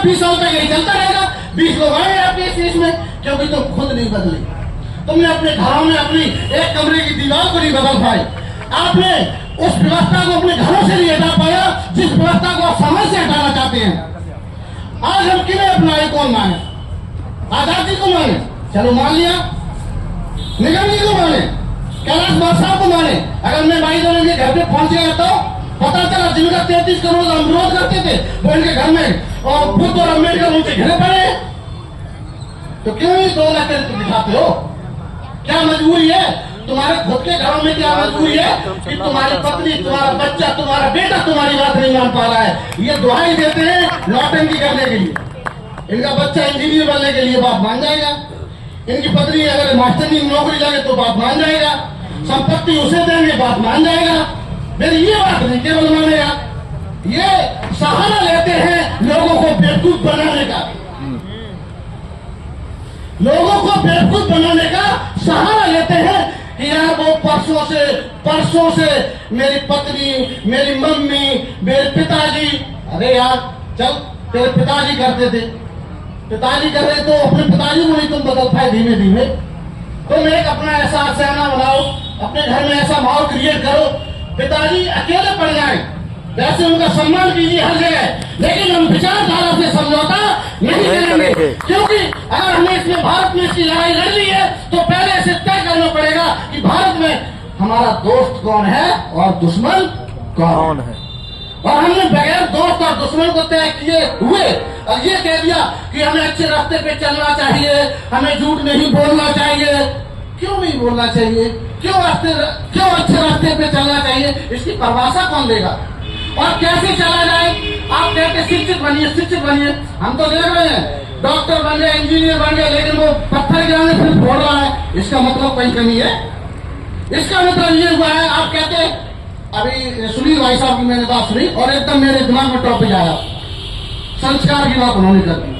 20 साल तक यही चलता रहेगा। 20 लोग आए आपके इस देश में, क्योंकि तुम खुद नहीं बदले। तुमने अपने घरों में अपनी एक कमरे की दीवार को नहीं बदल पाए। आपने उस व्यवस्था को अपने घरों से नहीं हटा पाया जिस व्यवस्था को आप समाज से हटाना चाहते हैं। आज हम किन्हें अपनाए, कौन माने? आजादी को माने, चलो मान लिया। निगम जी को माने, कैलाश बादशाह को माने। अगर मैं भाई दोनों के घर पे पहुंच गया तो पता चला जिनका 33 करोड़ हम विरोध करते थे वो इनके घर में और बुद्ध और अम्बेडकर उनसे घिरे पड़े, तो क्यों ही 2 लाख दिखाते हो? क्या मजबूरी है तुम्हारे खुद के घरों में? क्या मजबूरी है कि तुम्हारी पत्नी, तुम्हारा बच्चा, तुम्हारा बेटा तुम्हारी बात नहीं मान पा रहा है? ये दुहाई देते हैं नौटंकी करने के लिए। इनका बच्चा इंजीनियर बनने के लिए बाप मान जाएगा, इनकी पत्नी अगर मास्टर की नौकरी लगे तो बाप मान जाएगा, संपत्ति उसे देंगे बाप मान जाएगा। मेरी ये बात नहीं केवल मानेगा, ये सहारा लेते हैं लोगों को बेवकूफ बनाने का। लोगों को बेवकूफ बनाने का सहारा लेते हैं कि यार वो परसों से मेरी पत्नी, मेरी मम्मी, मेरे पिताजी, अरे यार चल तेरे पिताजी करते थे, पिताजी कर रहे तो अपने पिताजी को नहीं तुम बदल पाए धीमे धीमे। तुम एक अपना ऐसा आशियाना बनाओ, अपने घर में ऐसा माहौल क्रिएट करो, पिताजी अकेले पड़ जाए, वैसे उनका सम्मान कीजिए हर जगह, लेकिन हम विचारधारा से समझौता नहीं करेंगे। क्योंकि अगर हमें इसमें भारत में इसकी लड़ाई लड़नी है तो पहले से तय करना पड़ेगा कि भारत में हमारा दोस्त कौन है और दुश्मन कौन है। और हमने बगैर दोस्त और दुश्मन को तय किए हुए और ये कह दिया कि हमें अच्छे रास्ते पे चलना चाहिए, हमें झूठ नहीं बोलना चाहिए। क्यों नहीं बोलना चाहिए? क्यों अच्छे रास्ते पे चलना चाहिए? इसकी परिभाषा कौन देगा? और कैसे चला जाए? आप कहते शिक्षित बनिए, शिक्षित बनिए। हम तो देख रहे हैं डॉक्टर बन गए, इंजीनियर बन गए, लेकिन वो पत्थर गिराने फिर फोड़ रहा है। इसका मतलब कोई कमी है? इसका मतलब ये हुआ है, आप कहते अभी सुनील भाई साहब की मैंने बात सुनी और एकदम मेरे दिमाग में टॉपिक आया, संस्कार की बात उन्होंने कर दी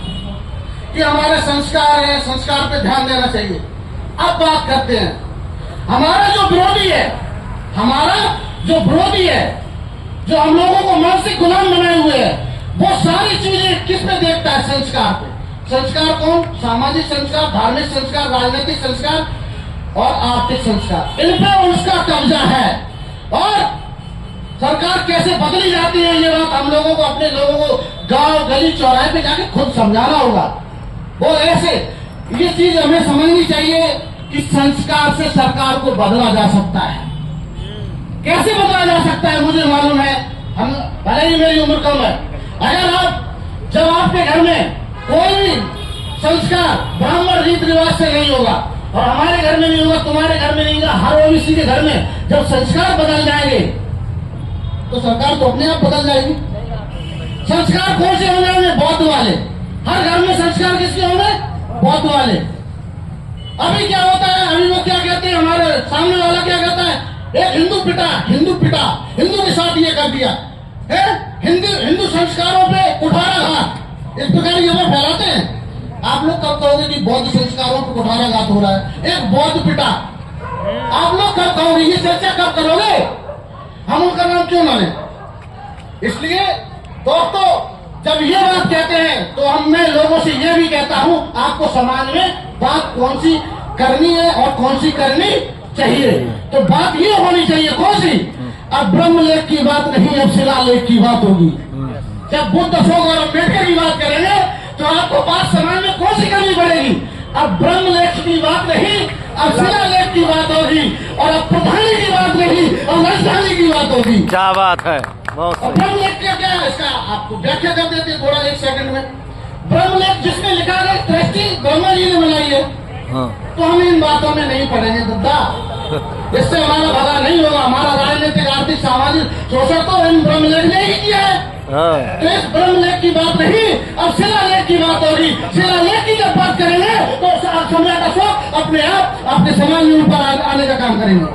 कि हमारे संस्कार है, संस्कार पे ध्यान देना चाहिए। अब बात करते हैं हमारा जो विरोधी है, जो हम लोगों को मानसिक गुलाम बनाए हुए है, वो सारी चीजें किस पे देखता है? संस्कार पे। संस्कार कौन? सामाजिक संस्कार, धार्मिक संस्कार, राजनीतिक संस्कार और आर्थिक संस्कार, इन पे उसका कब्जा है। और सरकार कैसे बदली जाती है ये बात हम लोगों को, अपने लोगों को गांव गली चौराहे पे जाके खुद समझाना होगा। वो ऐसे ये चीज हमें समझनी चाहिए कि संस्कार से सरकार को बदला जा सकता है। कैसे बदला जा सकता है मुझे मालूम है, हम भले ही मेरी उम्र कम है, अगर जब आपके घर में कोई भी संस्कार ब्राह्मण रीति रिवाज से नहीं होगा और हमारे घर में नहीं होगा, तुम्हारे घर में नहीं होगा, हर ओबीसी के घर में जब संस्कार बदल जाएंगे तो सरकार तो अपने आप बदल जाएगी। संस्कार कौन से होंगे? बौद्ध वाले। हर घर में संस्कार किसके होंगे? बौद्ध वाले। अभी क्या होता है, अभी वो क्या कहते हैं, हमारे सामने वाला क्या कहता है, एक हिंदू पिटा, हिंदू के साथ ये कर दिया है, हिंदू संस्कारों पे कुठाराघात, इस प्रकार ये वो फैलाते हैं। आप लोग कब कहोगे कि बौद्ध संस्कारों पे कुठाराघात हो रहा है? एक बौद्ध पिटा, आप लोग कब कहोगे? ये चर्चा कब करोगे? हम उनका नाम क्यों ना लें? इसलिए दोस्तों जब ये बात कहते हैं तो मैं लोगों से ये भी कहता हूं, आपको समाज में बात कौन सी करनी है और कौन सी करनी चाहिए। तो बात ये होनी चाहिए कौन सी? अब ब्रह्मलेख की बात नहीं, अब शिलालेख की बात होगी। जब बुद्ध, अशोक और अम्बेडकर की बात करेंगे तो आपको बात समाज में कौन सी करनी पड़ेगी? अब ब्रह्मलेख की बात नहीं, अब शिलालेख की बात होगी, और अब प्रधानी की बात नहीं और राजधानी की बात होगी। क्या बात है, बहुत सही। ब्रह्मलेख क्या है इसका आपको व्याख्या कर देते थोड़ा 1 सेकंड में। ब्रह्मलेख जिसमें लिखा है दृष्टि ब्रह्मा जी ने बनाई है, तो हम इन बातों में नहीं पढ़ेंगे दद्दा, इससे हमारा भला नहीं होगा। हमारा राजनीतिक, आर्थिक, सामाजिक शोषण तो इन ब्रह्मलेख ने ही किया है। तो इस ब्रह्मलेख की बात नहीं, अब शिलालेख की बात होगी। शिलालेख की जब बात करेंगे तो सम्राट अशोक अपने आप अपने समाज में ऊपर आने का काम करेंगे।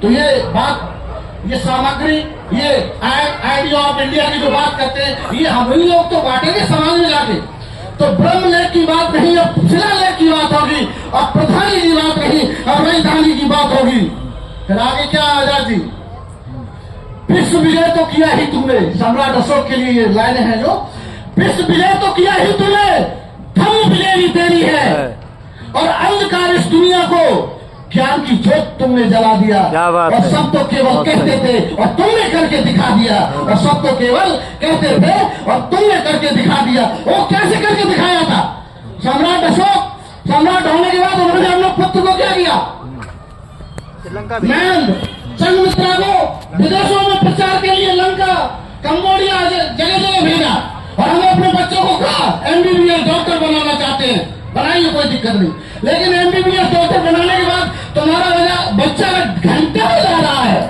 तो ये बात, ये सामग्री, ये आइडिया ऑफ इंडिया की जो बात करते हैं, ये हम ही लोग तो बांटेंगे समाज में जाके। तो ब्रह्मलेख की बात नहीं, अब शिलालेख की बात होगी, और प्रधानी की बात नहीं, और राजधानी की बात होगी। फिर आगे क्या आजादी? विश्व विजय तो किया ही तुमने, सम्राट अशोक के लिए ये लाइनें हैं जो विश्व विजय तो किया ही तूने, धर्म विजय भी तेरी है। और अंधकार इस दुनिया को ज्ञान की ज्योत तुमने जला दिया। क्या बात और है। सब तो केवल बहुत कहते सही। थे और तुमने करके दिखा दिया। और सब तो केवल कहते थे और तुमने करके दिखा दिया। वो कैसे करके दिखाया था? सम्राट अशोक सम्राट होने के बाद उन्होंने अपने पुत्र को क्या किया? श्रीलंका मैं संघमित्रा को विदेशों में प्रचार के लिए लंका, कंबोडिया जगह जगह भेजा। और हमें अपने बच्चों को कहा एमबीबीएस डॉक्टर बनाना चाहते हैं, बनाइए, कोई दिक्कत नहीं। लेकिन एमबीबीएस डॉक्टर बनाने के बाद तुम्हारा बच्चा घंटा बजा रहा है।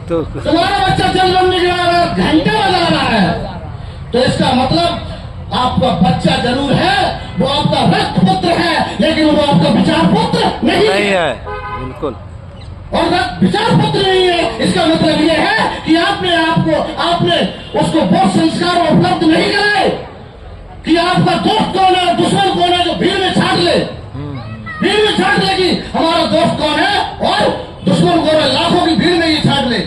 तो तुम्हारा बच्चा जल बनने के बाद घंटा बजा रहा है। तो इसका मतलब आपका बच्चा जरूर है, वो आपका रक्त पुत्र है, लेकिन वो आपका विचार पुत्र नहीं है। बिल्कुल। और विचार पुत्र नहीं है, इसका मतलब ये है कि आपने उसको वो संस्कार उपलब्ध नहीं कराए कि आपका दोस्त कौन है, दुश्मन कौन है, जो भीड़ में छाट ले। भीड़ में छाट ले कि हमारा दोस्त कौन है और दुश्मन कौन है, लाखों की भीड़ में ये छाट ले।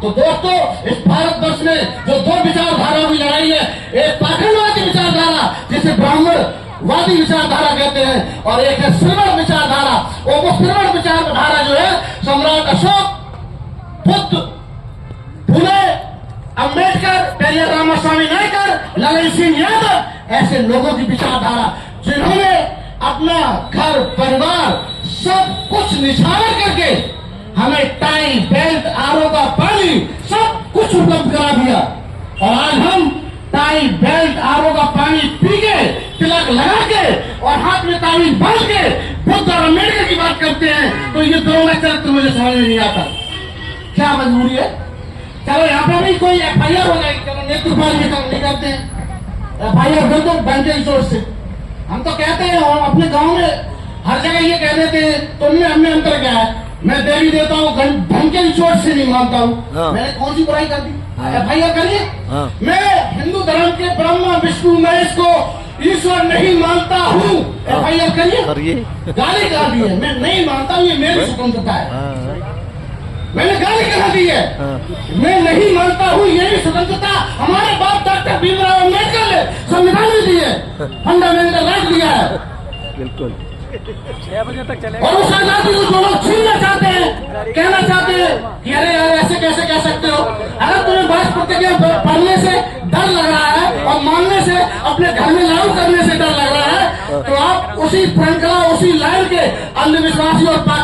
तो दोस्तों, इस भारतवर्ष में जो दो विचारधाराओं की लड़ाई है, एक पाखंडवादी विचारधारा जिसे ब्राह्मणवादी विचारधारा कहते हैं, और एक है श्रवण विचारधारा। और वो श्रवण विचारधारा जो है सम्राट अशोक, बुद्ध, फुले, अंबेडकर, पेरियार रामास्वामी नायकर, ललन सिंह यादव, ऐसे लोगों की विचारधारा जिन्होंने अपना घर परिवार सब कुछ निछावर करके हमें टाई, बेल्ट, आरओ का पानी सब कुछ उपलब्ध करा दिया। और आज हम टाई, बेल्ट, आरओ का पानी पी के, तिलक लगा के और हाथ में ताबीज बांध के बुद्ध और अम्बेडकर की बात करते हैं। तो ये दोनों का चरित्र मुझे समझ में नहीं आता। क्या मजबूरी है? चलो यहाँ पे भी कोई एफआईआर हो जाएगी, चलो नेत्रपाल के काम नहीं करते हैं, एफआईआर कर दो बैंक के रिसोर्स से। हम तो कहते हैं, और अपने गांव में हर जगह ये कह देते हैं, तुमने हमने अंतर क्या है? मैं देवी देता हूँ, धन के रिसोर्स से नहीं मानता हूँ। मैंने कौन सी बुराई कर दी? एफआईआर करिए। मैं हिंदू धर्म के ब्रह्मा विष्णु महेश को ईश्वर नहीं मानता हूँ, एफआईआर करिए। गाली कहा दी है, मैं नहीं मानता हूँ, ये मेरी स्वतंत्रता है। मैंने गाली कहा दी है, मैं नहीं मानता हूँ, ये भी स्वतंत्रता हमारे बाप डॉक्टर भीमराव अम्बेडकर ने संविधान में दी है, फंडामेंटल राइट दिया है। बिल्कुल। 6 बजे तक चलेगा। और उस आजादी को जो लोग छीनना चाहते हैं, कहना चाहते हैं कि अरे यार ऐसे कैसे कह सकते हो? अगर तुम्हें भाषा प्रतिज्ञा पढ़ने से डर लग रहा है और मानने से, अपने घर में लागू करने से डर लग रहा है, तो आप उसी परंपरा, उसी लाइन के अंधविश्वासी और